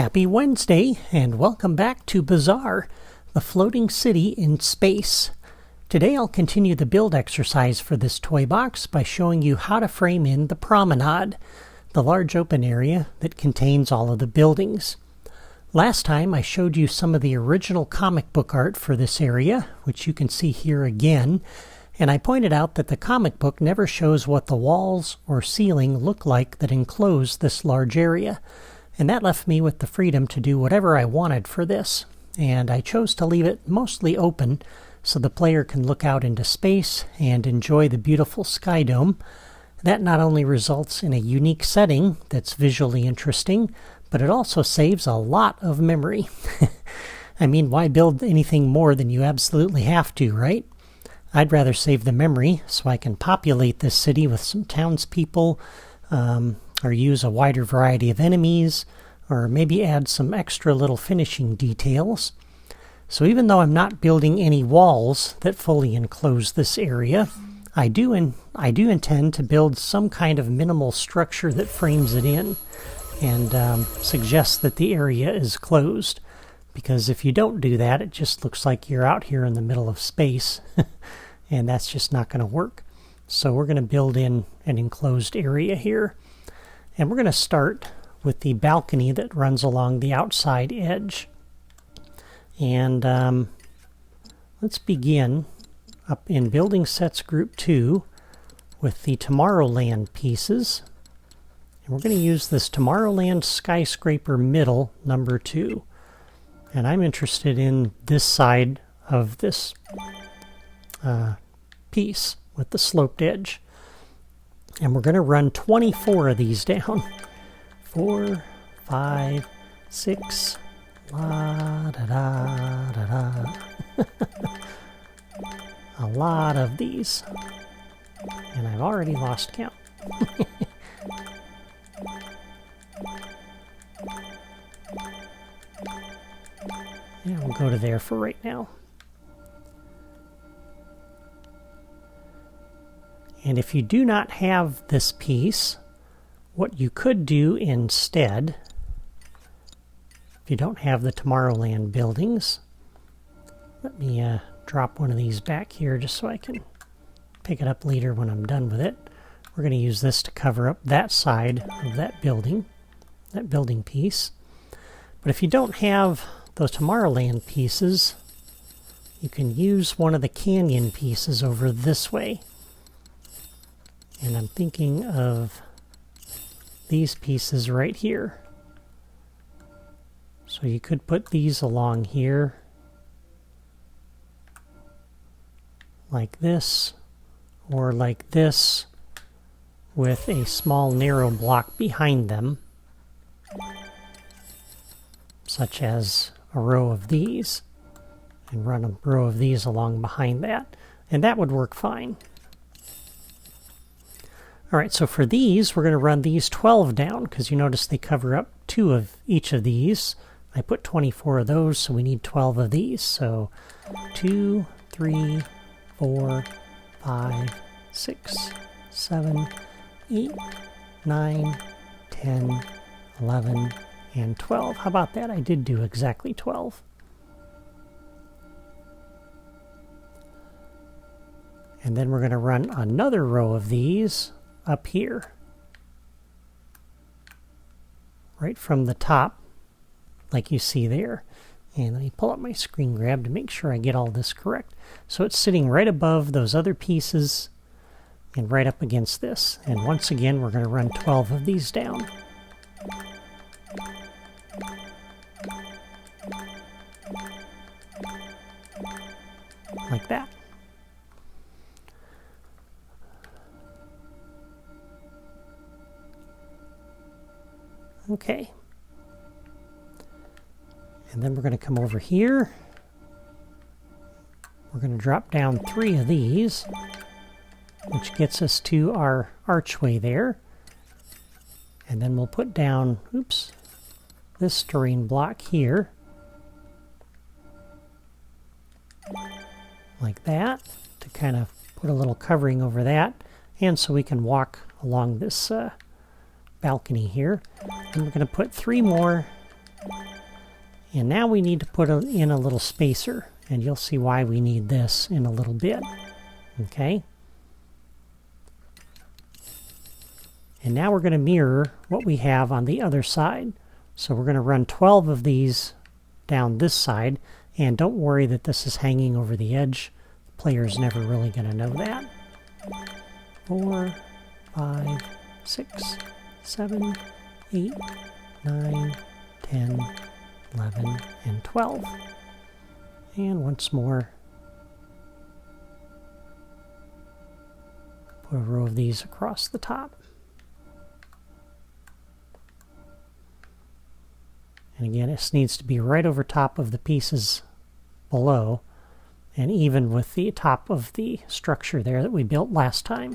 Happy Wednesday, and welcome back to Bazarre, the floating city in space. Today I'll continue the build exercise for this toy box by showing you how to frame in the Promenade, the large open area that contains all of the buildings. Last time I showed you some of the original comic book art for this area, which you can see here again, and I pointed out that the comic book never shows what the walls or ceiling look like that enclose this large area. And that left me with the freedom to do whatever I wanted for this. And I chose to leave it mostly open so the player can look out into space and enjoy the beautiful sky dome. That not only results in a unique setting that's visually interesting, but it also saves a lot of memory. I mean, why build anything more than you absolutely have to, right? I'd rather save the memory so I can populate this city with some townspeople, or use a wider variety of enemies, or maybe add some extra little finishing details. So even though I'm not building any walls that fully enclose this area, I do intend to build some kind of minimal structure that frames it in and suggests that the area is closed. Because if you don't do that, it just looks like you're out here in the middle of space, and that's just not going to work. So we're going to build in an enclosed area here. And we're going to start with the balcony that runs along the outside edge. And let's begin up in Building Sets Group 2 with the Tomorrowland pieces. And we're going to use this Tomorrowland Skyscraper Middle number 2. And I'm interested in this side of this piece with the sloped edge. And we're going to run 24 of these down. 4, 5, 6, la da da da da. A lot of these. And I've already lost count. Yeah, we'll go to there for right now. And if you do not have this piece, what you could do instead, if you don't have the Tomorrowland buildings, let me drop one of these back here just so I can pick it up later when I'm done with it. We're going to use this to cover up that side of that building piece. But if you don't have those Tomorrowland pieces, you can use one of the canyon pieces over this way. And I'm thinking of these pieces right here. So you could put these along here, like this, or like this, with a small narrow block behind them, such as a row of these, and run a row of these along behind that. And that would work fine. Alright, so for these, we're going to run these 12 down, because you notice they cover up 2 of each of these. I put 24 of those, so we need 12 of these. So 2, 3, 4, 5, 6, 7, 8, 9, 10, 11, and 12. How about that? I did do exactly 12. And then we're going to run another row of these up here, right from the top, like you see there. And let me pull up my screen grab to make sure I get all this correct. So it's sitting right above those other pieces and right up against this. And once again, we're going to run 12 of these down. Like that. Okay. And then we're going to come over here. We're going to drop down 3 of these, which gets us to our archway there. And then we'll put down, this terrain block here. Like that, to kind of put a little covering over that. And so we can walk along this balcony here. And we're going to put 3 more And now we need to put in a little spacer, and you'll see why we need this in a little bit. Okay? And now we're going to mirror what we have on the other side. So we're going to run 12 of these down this side, and don't worry that this is hanging over the edge. The player's never really going to know that. 4, 5, 6, 7, 8, 9, 10, 11, and 12. And once more, put a row of these across the top. And again, this needs to be right over top of the pieces below, and even with the top of the structure there that we built last time.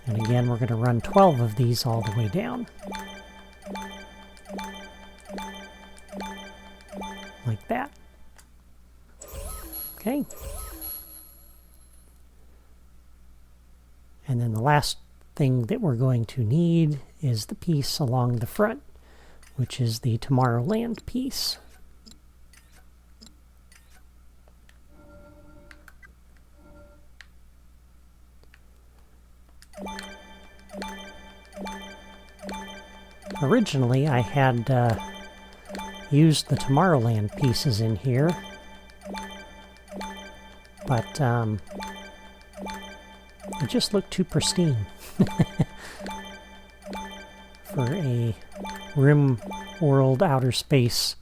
And again, we're going to run 12 of these all the way down. Like that. Okay. And then the last thing that we're going to need is the piece along the front, which is the Tomorrowland piece. Originally, I had used the Tomorrowland pieces in here, but it just looked too pristine for a rim world outer space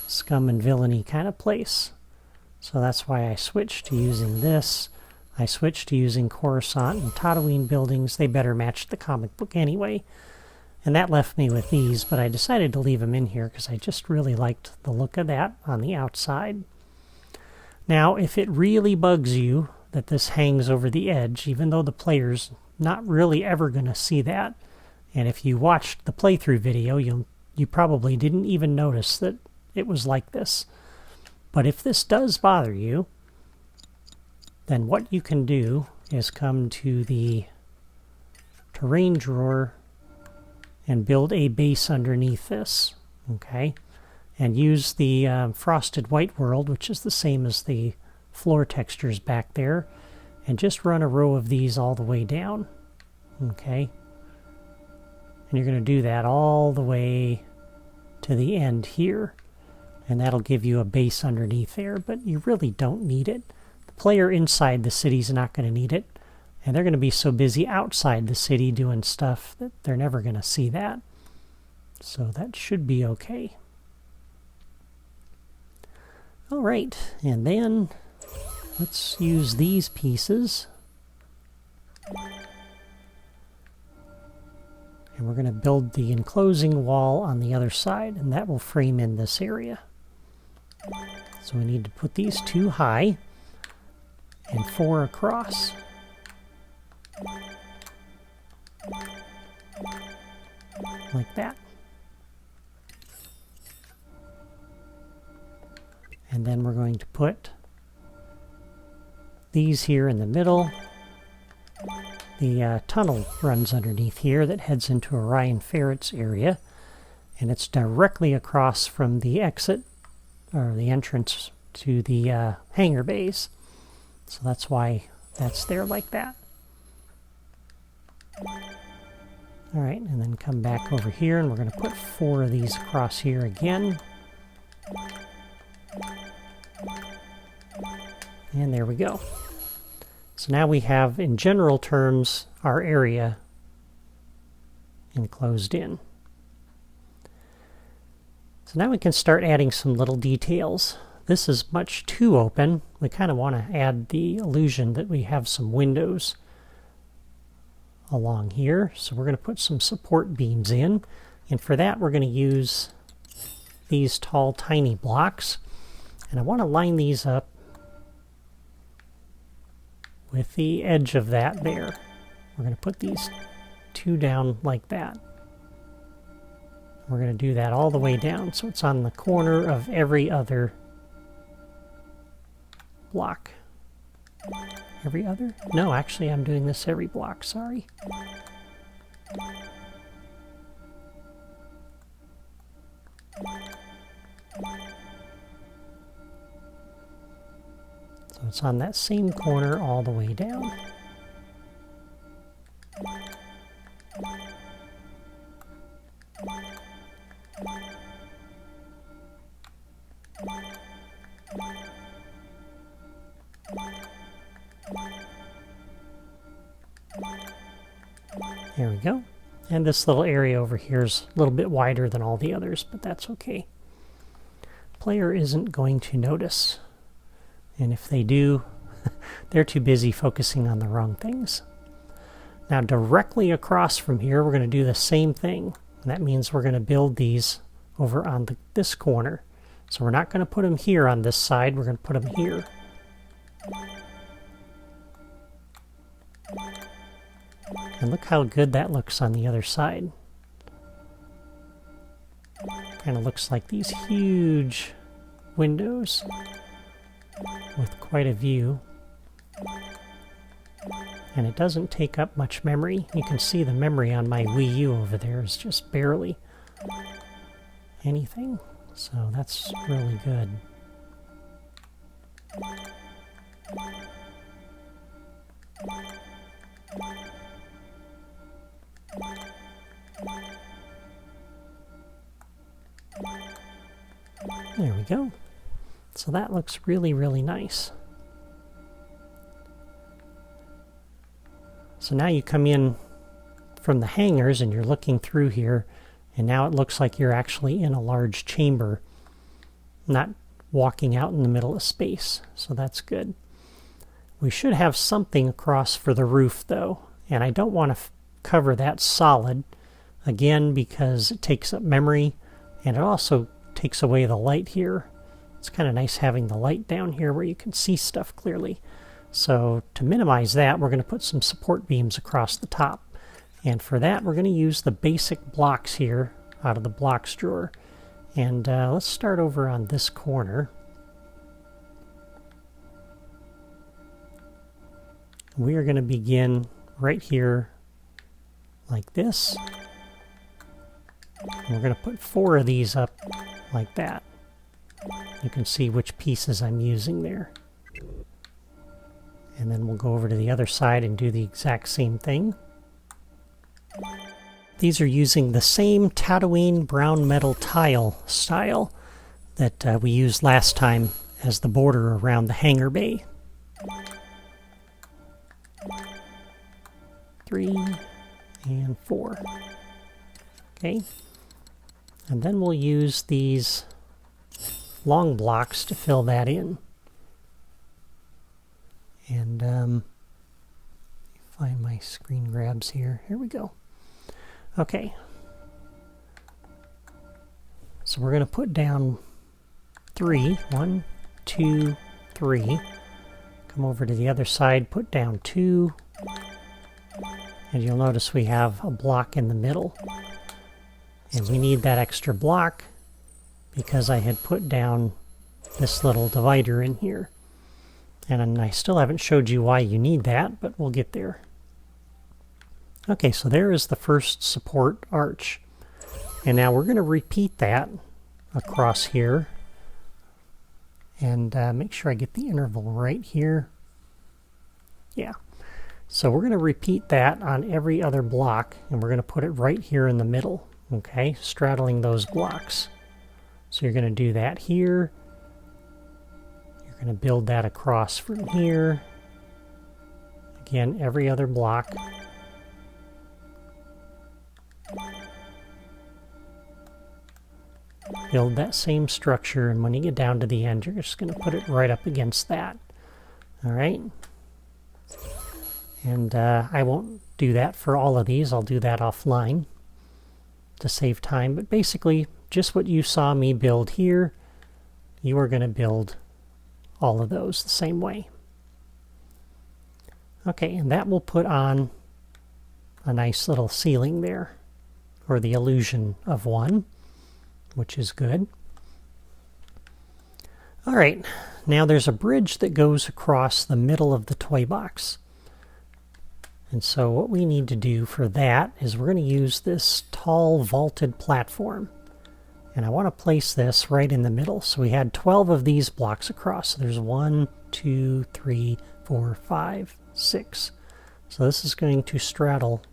scum and villainy kind of place. So that's why I switched to using this. I switched to using Coruscant and Tatooine buildings. They better match the comic book anyway. And that left me with these, but I decided to leave them in here because I just really liked the look of that on the outside. Now, if it really bugs you that this hangs over the edge, even though the player's not really ever going to see that, and if you watched the playthrough video, you probably didn't even notice that it was like this. But if this does bother you, then what you can do is come to the terrain drawer and build a base underneath this, okay? And use the frosted white world, which is the same as the floor textures back there, and just run a row of these all the way down, okay? And you're going to do that all the way to the end here, and that'll give you a base underneath there, but you really don't need it. The player inside the city is not going to need it, and they're going to be so busy outside the city doing stuff that they're never going to see that. So that should be okay. All right, and then let's use these pieces. And we're going to build the enclosing wall on the other side, and that will frame in this area. So we need to put these 2 high and 4 across. Like that. And then we're going to put these here in the middle. The tunnel runs underneath here that heads into Orion Ferret's area, and it's directly across from the exit, or the entrance to the hangar bays. So that's why that's there like that. Alright, and then come back over here, and we're going to put 4 of these across here again. And there we go. So now we have, in general terms, our area enclosed in. So now we can start adding some little details. This is much too open. We kind of want to add the illusion that we have some windows along here. So we're going to put some support beams in. And for that, we're going to use these tall, tiny blocks. And I want to line these up with the edge of that there. We're going to put these 2 down like that. We're going to do that all the way down, so it's on the corner of every other block. Every other? No, actually I'm doing this every block, sorry. it's on that same corner all the way down. There we go. And this little area over here is a little bit wider than all the others, but that's okay. Player isn't going to notice. And if they do, they're too busy focusing on the wrong things. Now directly across from here, we're going to do the same thing. And that means we're going to build these over on this corner. So we're not going to put them here on this side, we're going to put them here. And look how good that looks on the other side. Kind of looks like these huge windows with quite a view. And it doesn't take up much memory. You can see the memory on my Wii U over there is just barely anything. So that's really good. There we go. So that looks really, really nice. So now you come in from the hangars and you're looking through here, and now it looks like you're actually in a large chamber, not walking out in the middle of space. So that's good. We should have something across for the roof though, and I don't want to cover that solid, again because it takes up memory and it also takes away the light here. It's kind of nice having the light down here where you can see stuff clearly. So to minimize that, we're going to put some support beams across the top. And for that, we're going to use the basic blocks here out of the blocks drawer. And let's start over on this corner. We are going to begin right here like this. And we're going to put 4 of these up like that. You can see which pieces I'm using there. And then we'll go over to the other side and do the exact same thing. These are using the same Tatooine brown metal tile style that we used last time as the border around the hangar bay. 3 and 4. Okay. And then we'll use these long blocks to fill that in. And find my screen grabs here. Here we go. Okay. So we're going to put down 3. 1, 2, 3. Come over to the other side, put down 2. And you'll notice we have a block in the middle. And we need that extra block because I had put down this little divider in here. And I still haven't showed you why you need that, but we'll get there. Okay, so there is the first support arch. And now we're going to repeat that across here. And make sure I get the interval right here. Yeah. So we're going to repeat that on every other block, and we're going to put it right here in the middle. Okay, straddling those blocks. So you're going to do that here. You're going to build that across from here. Again, every other block. Build that same structure, and when you get down to the end, you're just going to put it right up against that. All right? And I won't do that for all of these. I'll do that offline to save time. But basically, just what you saw me build here, you are going to build all of those the same way. Okay, and that will put on a nice little ceiling there, or the illusion of one, which is good. All right, now there's a bridge that goes across the middle of the toy box. And so what we need to do for that is we're going to use this tall vaulted platform. And I want to place this right in the middle. So we had 12 of these blocks across. So there's 1, 2, 3, 4, 5, 6. So this is going to straddle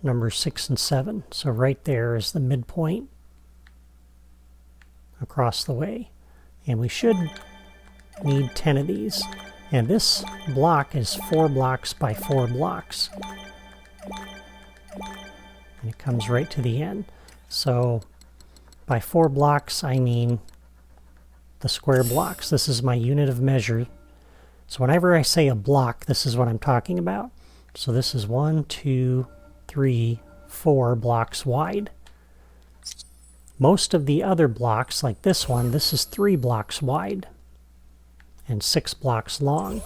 numbers 6 and 7. So right there is the midpoint across the way. And we should need 10 of these. And this block is 4 blocks by 4 blocks. And it comes right to the end. So by 4 blocks, I mean the square blocks. This is my unit of measure. So whenever I say a block, this is what I'm talking about. So this is 1, 2, 3, 4 blocks wide. Most of the other blocks, like this one, this is 3 blocks wide and 6 blocks long.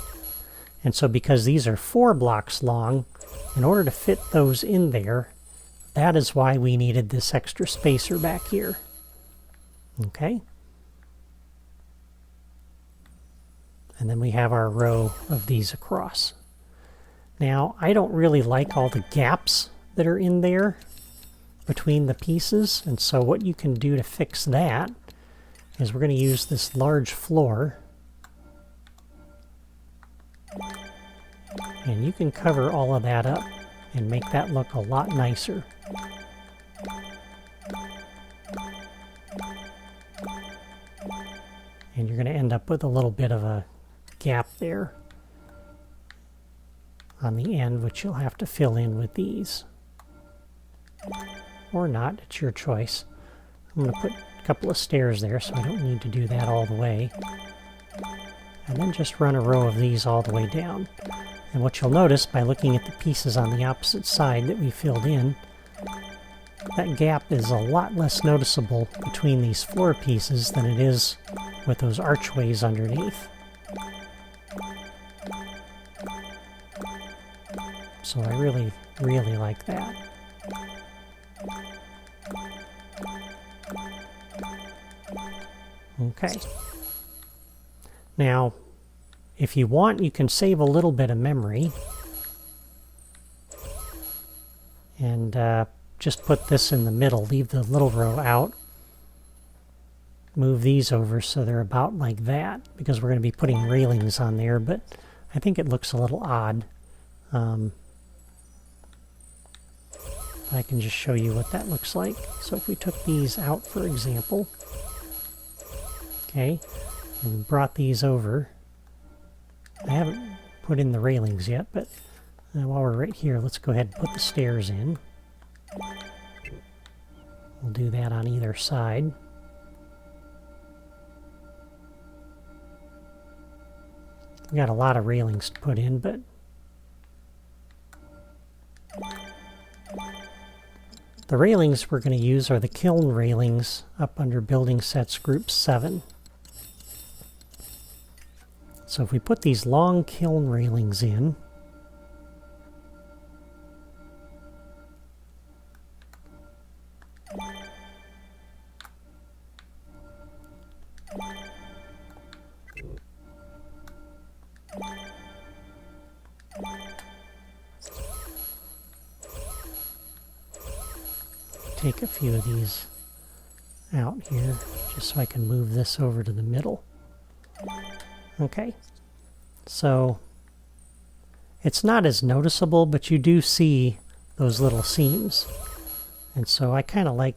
And so because these are 4 blocks long, in order to fit those in there, that is why we needed this extra spacer back here. Okay? And then we have our row of these across. Now, I don't really like all the gaps that are in there between the pieces, and so what you can do to fix that is we're going to use this large floor, and you can cover all of that up and make that look a lot nicer. And you're going to end up with a little bit of a gap there on the end, which you'll have to fill in with these. Or not, it's your choice. I'm going to put a couple of stairs there, so I don't need to do that all the way. And then just run a row of these all the way down. And what you'll notice by looking at the pieces on the opposite side that we filled in, that gap is a lot less noticeable between these floor pieces than it is with those archways underneath. So I really, really like that. Okay. Now, if you want, you can save a little bit of memory and just put this in the middle. Leave the little row out. Move these over so they're about like that, because we're going to be putting railings on there, but I think it looks a little odd. I can just show you what that looks like. So if we took these out, for example, okay, and brought these over, I haven't put in the railings yet, but while we're right here, let's go ahead and put the stairs in. We'll do that on either side. We got a lot of railings to put in, but the railings we're going to use are the kiln railings up under Building Sets Group 7. So if we put these long kiln railings in, take a few of these out here just so I can move this over to the middle. Okay, so it's not as noticeable, but you do see those little seams. And so I kind of like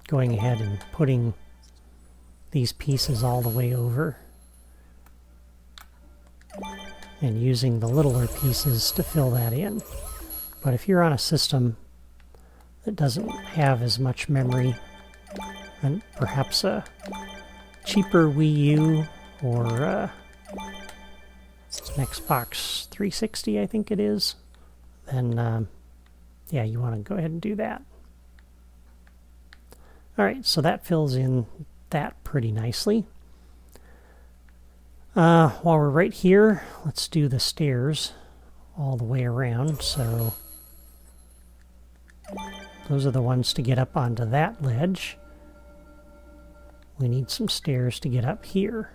going ahead and putting these pieces all the way over and using the littler pieces to fill that in. But if you're on a system that doesn't have as much memory, and perhaps a cheaper Wii U or Xbox 360, I think it is, then yeah, you want to go ahead and do that. Alright, so that fills in that pretty nicely. While we're right here, let's do the stairs all the way around. So those are the ones to get up onto that ledge. We need some stairs to get up here.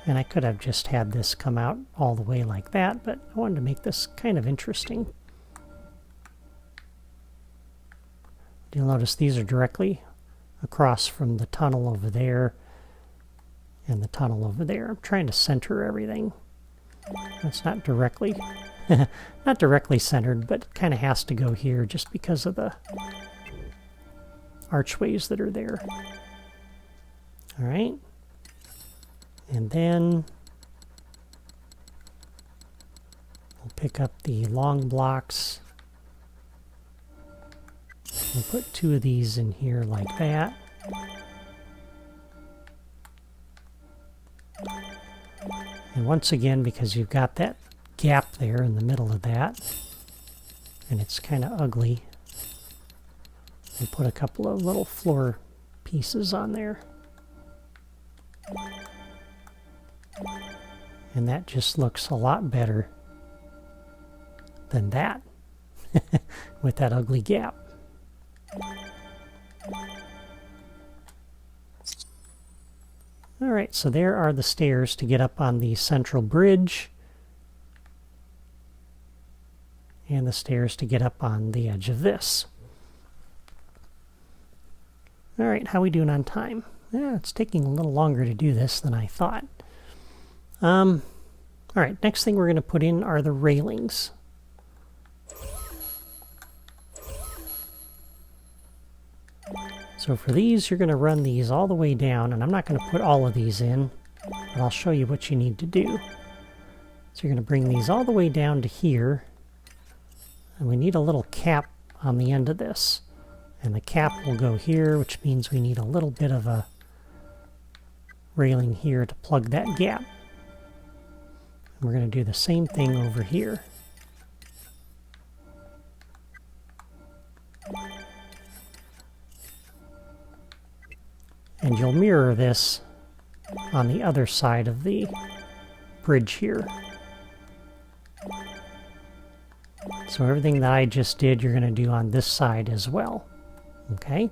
And I could have just had this come out all the way like that, but I wanted to make this kind of interesting. You'll notice these are directly across from the tunnel over there and the tunnel over there. I'm trying to center everything. It's not directly not directly centered, but it kind of has to go here just because of the archways that are there. All right. And then we'll pick up the long blocks. We'll put 2 of these in here like that. And once again, because you've got that gap there in the middle of that, and it's kind of ugly, we'll put a couple of little floor pieces on there. And that just looks a lot better than that with that ugly gap. Alright, so there are the stairs to get up on the central bridge, and the stairs to get up on the edge of this. Alright, how are we doing on time? Yeah, it's taking a little longer to do this than I thought. Alright, next thing we're going to put in are the railings. So for these, you're going to run these all the way down, and I'm not going to put all of these in, but I'll show you what you need to do. So you're going to bring these all the way down to here, and we need a little cap on the end of this. And the cap will go here, which means we need a little bit of a railing here to plug that gap. And we're going to do the same thing over here. And you'll mirror this on the other side of the bridge here. So everything that I just did, you're going to do on this side as well. Okay?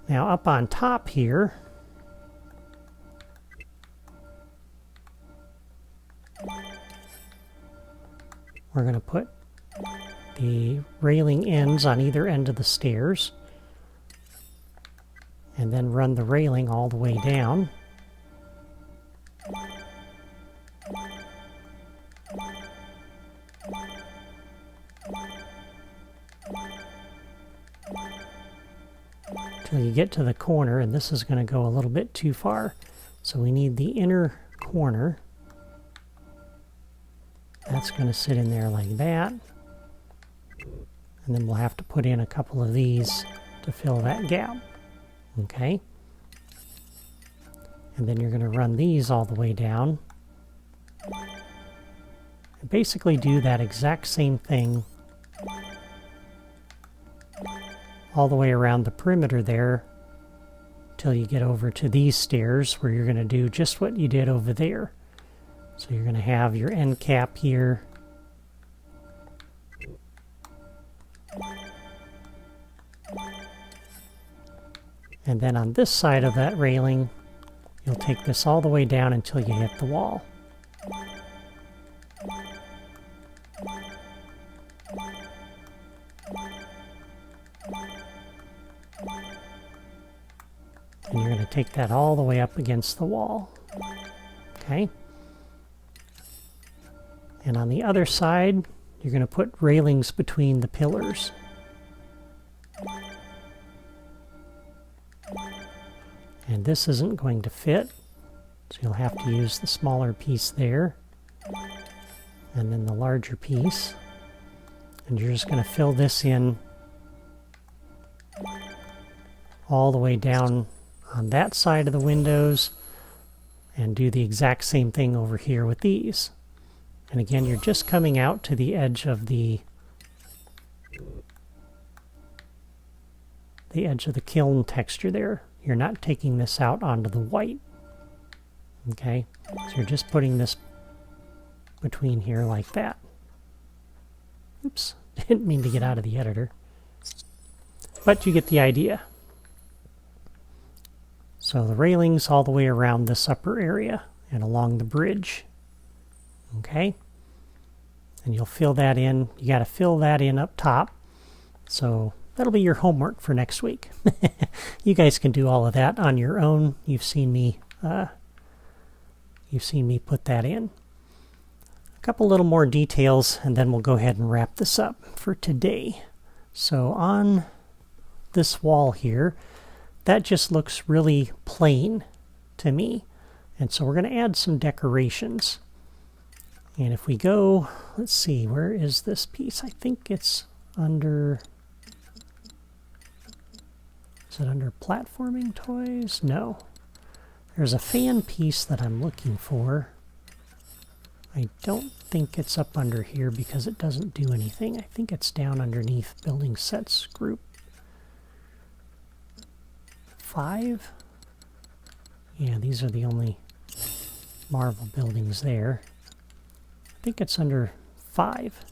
Now up on top here, we're going to put the railing ends on either end of the stairs, and then run the railing all the way down. Till you get to the corner, and this is going to go a little bit too far. So we need the inner corner. That's going to sit in there like that. And then we'll have to put in a couple of these to fill that gap. Okay? And then you're going to run these all the way down. And basically do that exact same thing all the way around the perimeter there till you get over to these stairs, where you're going to do just what you did over there. So you're going to have your end cap here. And then on this side of that railing, you'll take this all the way down until you hit the wall. And you're going to take that all the way up against the wall. Okay? And on the other side, you're going to put railings between the pillars. And this isn't going to fit, so you'll have to use the smaller piece there, and then the larger piece. And you're just going to fill this in all the way down on that side of the windows, and do the exact same thing over here with these. And again, you're just coming out to the edge of the kiln texture there. You're not taking this out onto the white. Okay? So you're just putting this between here like that. Oops, didn't mean to get out of the editor. But you get the idea. So the railings all the way around this upper area and along the bridge. Okay? And you'll fill that in. You got to fill that in up top. So that'll be your homework for next week. You guys can do all of that on your own. You've seen me put that in. A couple little more details, and then we'll go ahead and wrap this up for today. So on this wall here, that just looks really plain to me. And so we're going to add some decorations. And if we go, let's see, where is this piece? I think it's under, is it under platforming toys? No. There's a fan piece that I'm looking for. I don't think it's up under here because it doesn't do anything. I think it's down underneath building sets group 5. Yeah, these are the only Marvel buildings there. I think it's under 5.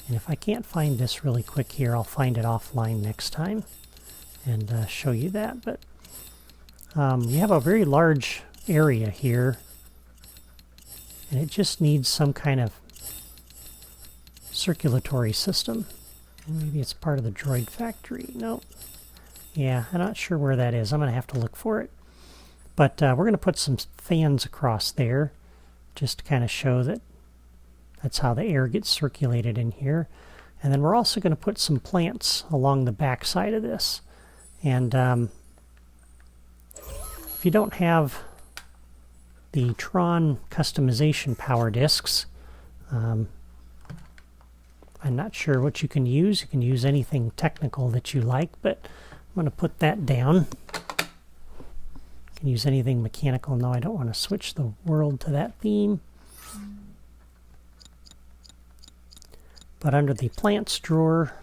And if I can't find this really quick here, I'll find it offline next time and show you that. But you have a very large area here, and it just needs some kind of circulatory system. Maybe it's part of the droid factory. No. Yeah, I'm not sure where that is. I'm going to have to look for it. But we're going to put some fans across there just to kind of show that that's how the air gets circulated in here. And then we're also going to put some plants along the back side of this. And if you don't have the Tron customization power discs, I'm not sure what you can use. You can use anything technical that you like, but I'm going to put that down. You can use anything mechanical. No, I don't want to switch the world to that theme. But under the plants drawer,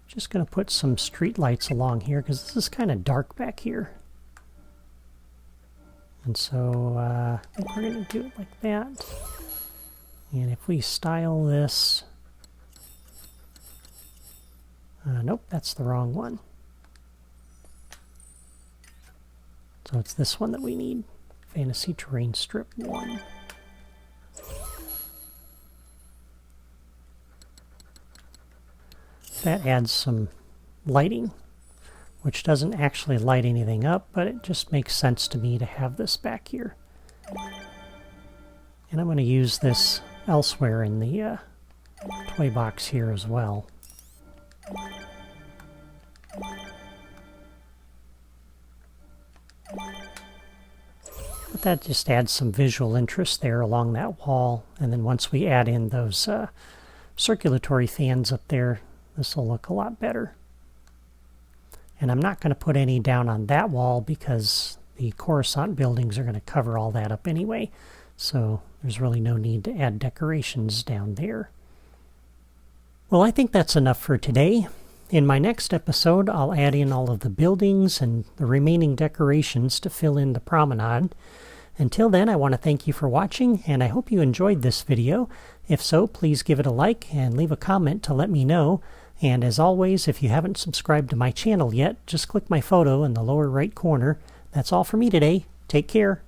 just going to put some street lights along here because this is kind of dark back here. And so I think we're going to do it like that. And if we style this, nope, that's the wrong one. So it's this one that we need. Fantasy Terrain Strip 1. That adds some lighting, which doesn't actually light anything up, but it just makes sense to me to have this back here. And I'm going to use this elsewhere in the toy box here as well. But that just adds some visual interest there along that wall. And then once we add in those circulatory fans up there, this will look a lot better. And I'm not going to put any down on that wall because the Coruscant buildings are going to cover all that up anyway. So there's really no need to add decorations down there. Well, I think that's enough for today. In my next episode, I'll add in all of the buildings and the remaining decorations to fill in the promenade. Until then, I want to thank you for watching, and I hope you enjoyed this video. If so, please give it a like and leave a comment to let me know. And as always, if you haven't subscribed to my channel yet, just click my photo in the lower right corner. That's all for me today. Take care.